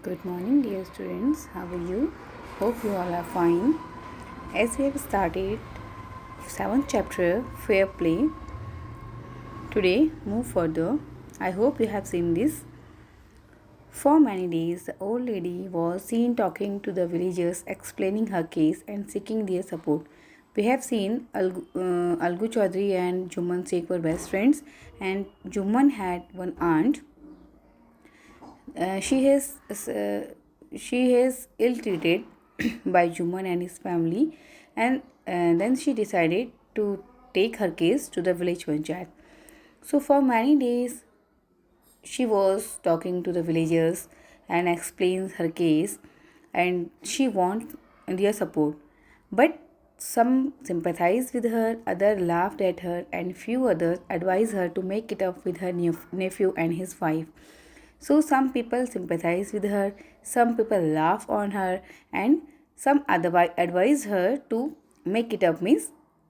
Good morning, dear students. How are you? Hope you all are fine. As we have started 7th chapter, Fair Play, today move further. I hope you have seen this. For many days, the old lady was seen talking to the villagers, explaining her case and seeking their support. We have seen Algu Chaudhary and Juman Sheikh were best friends, and Juman had one aunt. Uh, she has uh, she is ill treated by Juman and his family, and then she decided to take her case to the village panchayat. So for many days she was talking to the villagers and explains her case, and she wants their support. But some sympathized with her, others laughed at her, and few others advised her to make it up with her nephew and his wife. So some people sympathize with her, some people laugh on her, and some otherwise advise her to make it up means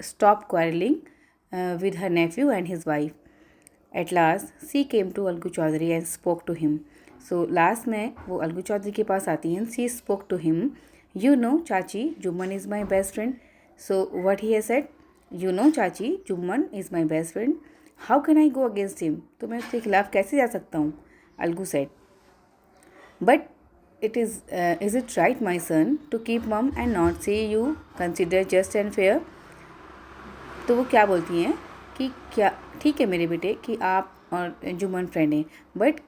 stop quarreling with her nephew and his wife. At last she came to Algu Chaudhary and spoke to him. So last में वो अलगू चौधरी के पास आती हैं. She spoke to him. You know, Chachi, Juman is my best friend. So what he has said? You know, Chachi, Juman is my best friend. How can I go against him? तो मैं उसके खिलाफ कैसे जा सकता हूँ? Algu said. But is it right, my son, to keep mum and not say you consider just and fair? तो वो क्या बोलती हैं कि क्या ठीक है मेरे बेटे कि आप और जुम्मन फ्रेंड हैं, बट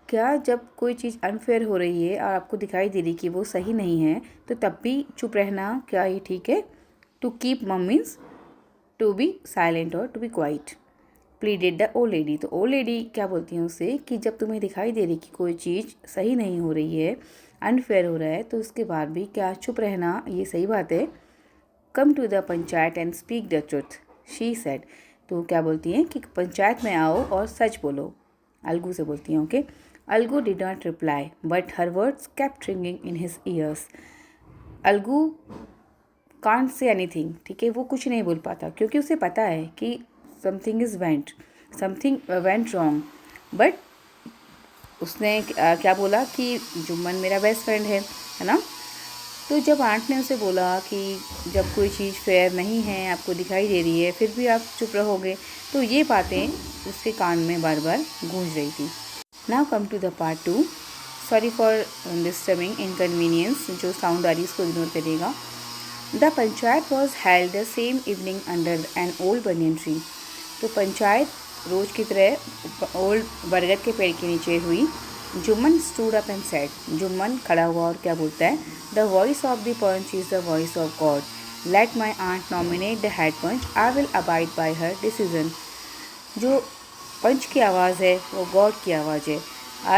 क्या जब कोई चीज़ अनफेयर हो रही है और आपको दिखाई दे रही कि वो सही नहीं है तो तब भी चुप रहना क्या ये ठीक है? To keep mum means to be silent और to be quite. Pleaded the old lady. तो ओल्ड लेडी क्या बोलती हैं उससे कि जब तुम्हें दिखाई दे रही कि कोई चीज़ सही नहीं हो रही है, अनफेयर हो रहा है, तो उसके बाद भी क्या चुप रहना ये सही बात है? Come to the panchayat and speak the truth, she said. तो क्या बोलती हैं कि पंचायत में आओ और सच बोलो. अलगू से बोलती हैं. Okay. Algu did not reply but her words kept ringing in his years. Algu can't say anything. ठीक है, वो कुछ नहीं बोल पाता क्योंकि उसे पता है कि समथिंग वेंट रॉन्ग. बट उसने क्या बोला कि जुम्मन मेरा बेस्ट फ्रेंड है ना. तो जब आंट ने उसे बोला कि जब कोई चीज़ फेयर नहीं है, आपको दिखाई दे रही है, फिर भी आप चुप रहोगे, तो ये बातें उसके कान में बार बार गूंज रही थी. Now come to the part 2. Sorry for disturbing inconvenience. जो साउंड आ रही है उसको इग्नोर करिएगा. The panchayat was held the same evening under an old banyan tree. तो पंचायत रोज की तरह ओल्ड बरगद के पेड़ के नीचे हुई. Jumman stood up and said. Jumman खड़ा हुआ और क्या बोलता है? The voice of the panch is the voice of God. Let my aunt nominate the head panch, I will abide by her decision. जो पंच की आवाज़ है वो गॉड की आवाज़ है.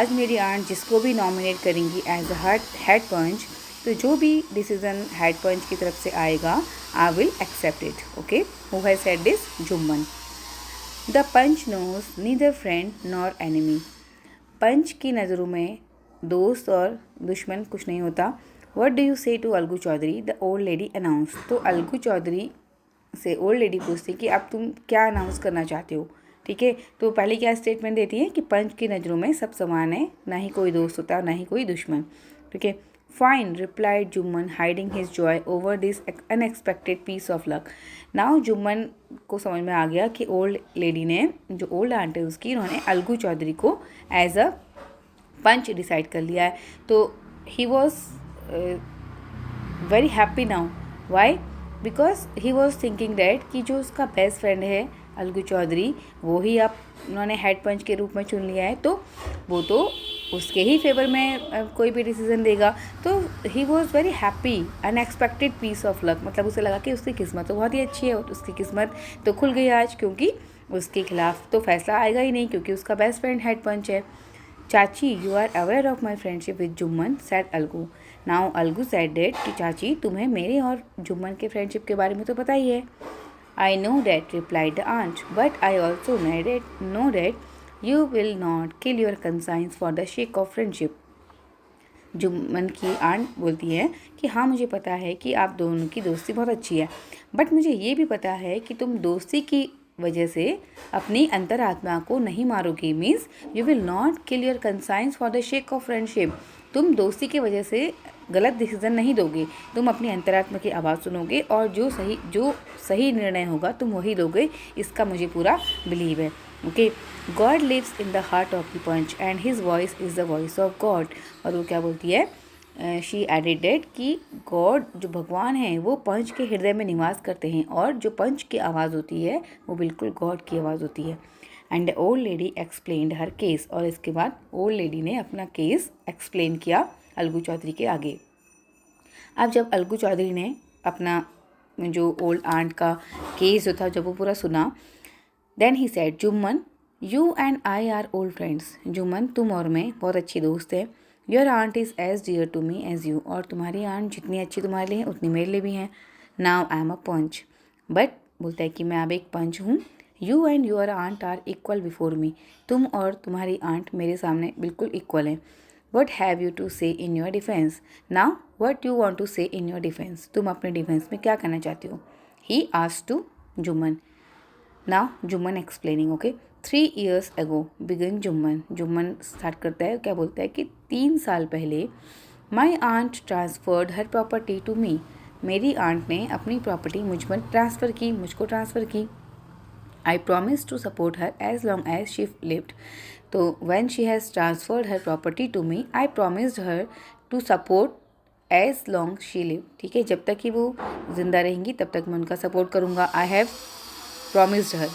आज मेरी आंट जिसको भी नॉमिनेट करेंगी एज अ हेड पंच, तो जो भी डिसीजन हेड पंच की तरफ से आएगा, I will accept it. Okay. Who has said this? Jumman. The panch knows neither friend nor enemy. पंच की नज़रों में दोस्त और दुश्मन कुछ नहीं होता. What do you say to Algu Chaudhary? The old lady announce. तो अलगू चौधरी से ओल्ड लेडी पूछती कि अब तुम क्या अनाउंस करना चाहते हो? ठीक है, तो पहले क्या स्टेटमेंट देती है कि पंच की नज़रों में सब समान है, ना ही कोई दोस्त होता ना ही कोई दुश्मन. ठीक है. Fine, replied Jumman, hiding his joy over this unexpected piece of luck. Now Jumman को समझ में आ गया कि ओल्ड लेडी ने, जो ओल्ड आंट है उसकी, उन्होंने अलगू चौधरी को एज अ पंच डिसाइड कर लिया है. तो he was very happy now. Why? Because he was thinking that कि जो उसका बेस्ट फ्रेंड है अलगू चौधरी, वो ही आप उन्होंने हेड पंच के रूप में चुन लिया है, तो वो तो उसके ही फेवर में कोई भी डिसीजन देगा. तो he was very happy. Unexpected piece of luck, मतलब उसे लगा कि उसकी किस्मत तो बहुत ही अच्छी है, उसकी किस्मत तो खुल गई आज, क्योंकि उसके खिलाफ तो फैसला आएगा ही नहीं क्योंकि उसका बेस्ट फ्रेंड हेड पंच है. Chachi, you are aware of my friendship with Jumman, said Algu. Now Algu said that कि चाची, तुम्हें मेरे और जुम्मन के फ्रेंडशिप के बारे में तो पता ही है. I know that, replied the aunt, but I also know that you will not kill your conscience for the sake of friendship. Jumman की आंट बोलती है कि हाँ, मुझे पता है कि आप दोनों की दोस्ती बहुत अच्छी है, बट मुझे ये भी पता है कि तुम दोस्ती की वजह से अपनी अंतरात्मा को नहीं मारोगे. Means you will not kill your conscience for the shake of friendship. तुम दोस्ती की वजह से गलत डिसीजन नहीं दोगे, तुम अपनी अंतरात्मा की आवाज़ सुनोगे और जो सही निर्णय होगा तुम वही लोगे, इसका मुझे पूरा बिलीव है। Okay, God lives in the heart of the panch and his voice is the voice of God. और वो क्या बोलती है, शी एडेड डेट कि गॉड जो भगवान हैं वो पंच के हृदय में निवास करते हैं और जो पंच की आवाज़ होती है वो बिल्कुल गॉड की आवाज़ होती है। And old lady explained her case, और इसके बाद ओल्ड लेडी ने अपना केस एक्सप्लेन किया अलगू चौधरी के आगे। अब जब अलगू चौधरी ने अपना जो ओल्ड आंट का केस जो था जब वो पूरा सुना, then he said, Jumman you and I are old friends. Jumman तुम और मैं बहुत अच्छी दोस्त है। Your aunt is as dear to me as you, और तुम्हारी आंट जितनी अच्छी तुम्हारे लिए उतनी मेरे लिए भी हैं। Now I am a panch, but बोलता है कि मैं अब एक पंच हूँ। You and your aunt are equal before me, तुम और तुम्हारी आंट मेरे सामने बिल्कुल इक्वल है। What have you to say in your defence now, what you want to say in your defence, तुम अपने डिफेंस में क्या कहना चाहते हो। He asked to Jumman. Now Jumman explaining. Okay, 3 years ago began Jumman. Jumman start करता है, क्या बोलता है कि 3 साल पहले my aunt transferred her property to me, मेरी आंट ने अपनी प्रॉपर्टी मुझ पर ट्रांसफ़र की, मुझको ट्रांसफ़र की। I promise to support her as long as she lived, तो when she has transferred her property to me I promised her to support as long she live. ठीक है, जब तक कि वो ज़िंदा रहेंगी तब तक मैं उनका सपोर्ट करूँगा। I have promised her,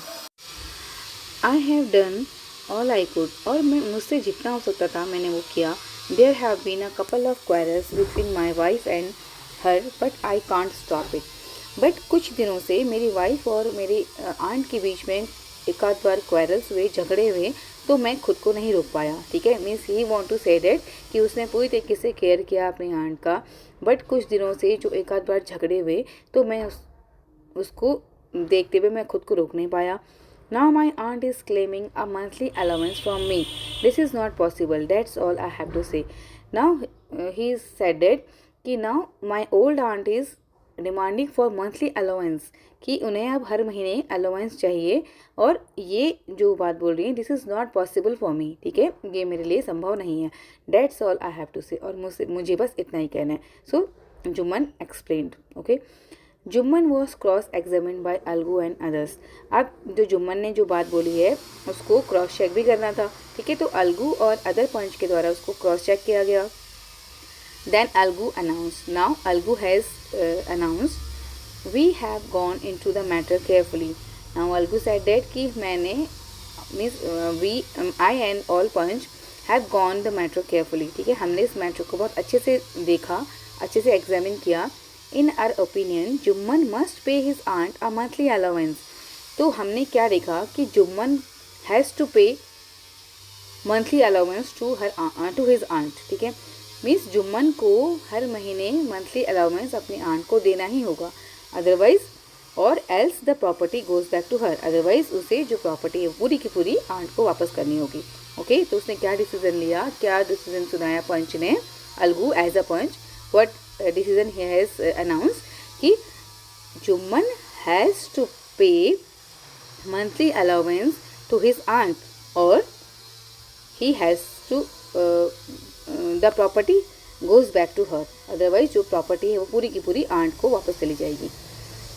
I have done all I could, और मैं मुझसे जितना हो सकता था मैंने वो किया। There have been a couple of quarrels between my wife and her but I can't stop it, but कुछ दिनों से मेरी वाइफ और मेरी आंट के बीच में एक आध बार क्वारल्स हुए, झगड़े हुए, तो मैं खुद को नहीं रोक पाया। ठीक है, means he want to say that कि उसने पूरी तरीके से केयर किया अपनी आंट का, बट कुछ दिनों से जो एक आध बार झगड़े हुए तो मैं उसको देखते हुए मैं खुद को रोक नहीं पाया। Now my aunt is claiming a monthly allowance from me. This is not possible. That's all I have to say. Now he said that कि now my old aunt is demanding for monthly allowance, कि उन्हें अब हर महीने allowance चाहिए, और ये जो बात बोल रही है this is not possible for me. ठीक है, ये मेरे लिए संभव नहीं है। That's all I have to say, और मुझे बस इतना ही कहना है। So Jumman explained. Okay. Jumman was cross examine by Algu and others. अब जो जुम्मन ने जो बात बोली है उसको क्रॉस चेक भी करना था। ठीक है, तो अलगू और अदर पंच के द्वारा उसको क्रॉस चेक किया गया। Then Algu announce, now Algu has announced we have gone into the matter carefully. Now Algu said that कि मैंने means we I and all panch have gone the matter carefully. ठीक है, हमने इस मैटर को बहुत अच्छे से देखा, अच्छे से एग्जामिन किया। In our opinion Jumman must pay his aunt a monthly allowance, तो हमने क्या देखा कि Jumman has to pay monthly allowance to his aunt. ठीक है, मीन्स जुम्मन को हर महीने मंथली अलाउंस अपनी आंट को देना ही होगा, अदरवाइज और else the property goes back to her, otherwise उसे जो प्रॉपर्टी है पूरी की पूरी आंट को वापस करनी होगी। ओके, तो उसने क्या डिसीजन लिया, क्या डिसीजन सुनाया पंच ने, Algu as a panch, what decision he has announced कि Jumman has to pay monthly allowance to his aunt, or he has to the property goes back to her, otherwise जो property है वो पूरी की पूरी aunt को वापस चली जाएगी।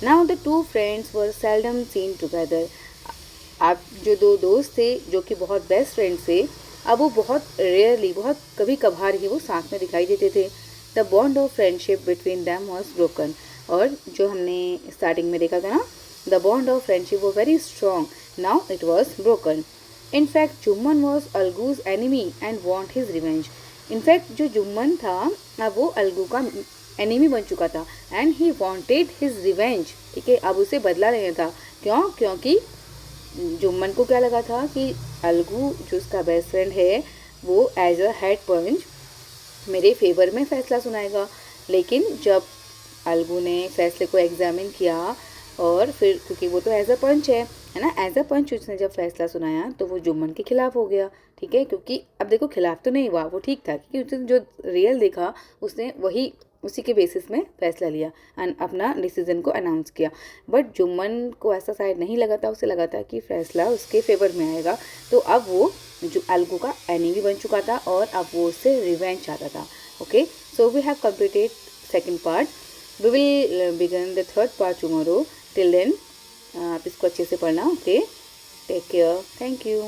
Now the two friends were seldom seen together. अब जो दो दोस्त थे जो कि बहुत बेस्ट फ्रेंड्स थे, अब वो बहुत रेयरली, बहुत कभी कभार ही वो साथ में दिखाई देते थे। The bond of friendship between them was broken, और जो हमने स्टार्टिंग में देखा था ना, द बॉन्ड ऑफ फ्रेंडशिप वो very strong, now it was broken. In fact Jumman was Algu's enemy and want his revenge. In fact जो जुम्मन था अब वो अलगू का एनिमी बन चुका था, and he wanted his revenge. ठीक है, अब उसे बदला लेना था। क्यों? क्योंकि जुम्मन को क्या लगा था कि अलगू जो उसका बेस्ट फ्रेंड है वो एज अ हेड पंच मेरे फेवर में फ़ैसला सुनाएगा, लेकिन जब अलगू ने फैसले को एग्जामिन किया और फिर क्योंकि वो तो एज अ पंच है ना, एज अ पंच उसने जब फैसला सुनाया तो वो जुम्मन के खिलाफ हो गया। ठीक है, क्योंकि अब देखो खिलाफ तो नहीं हुआ, वो ठीक था, क्योंकि उसने जो रियल देखा उसने वही उसी के बेसिस में फैसला लिया एंड अपना डिसीजन को अनाउंस किया। बट जुम्मन को ऐसा शायद नहीं लगा था, उसे लगा था कि फैसला उसके फेवर में आएगा। तो अब वो जो अलगू का एनिमी बन चुका था और अब वो उससे रिवेंज चाहता था। Okay, so we have completed second part. We will begin the third part tomorrow. Till then आप इसको अच्छे से पढ़ना। Okay, take care, thank you.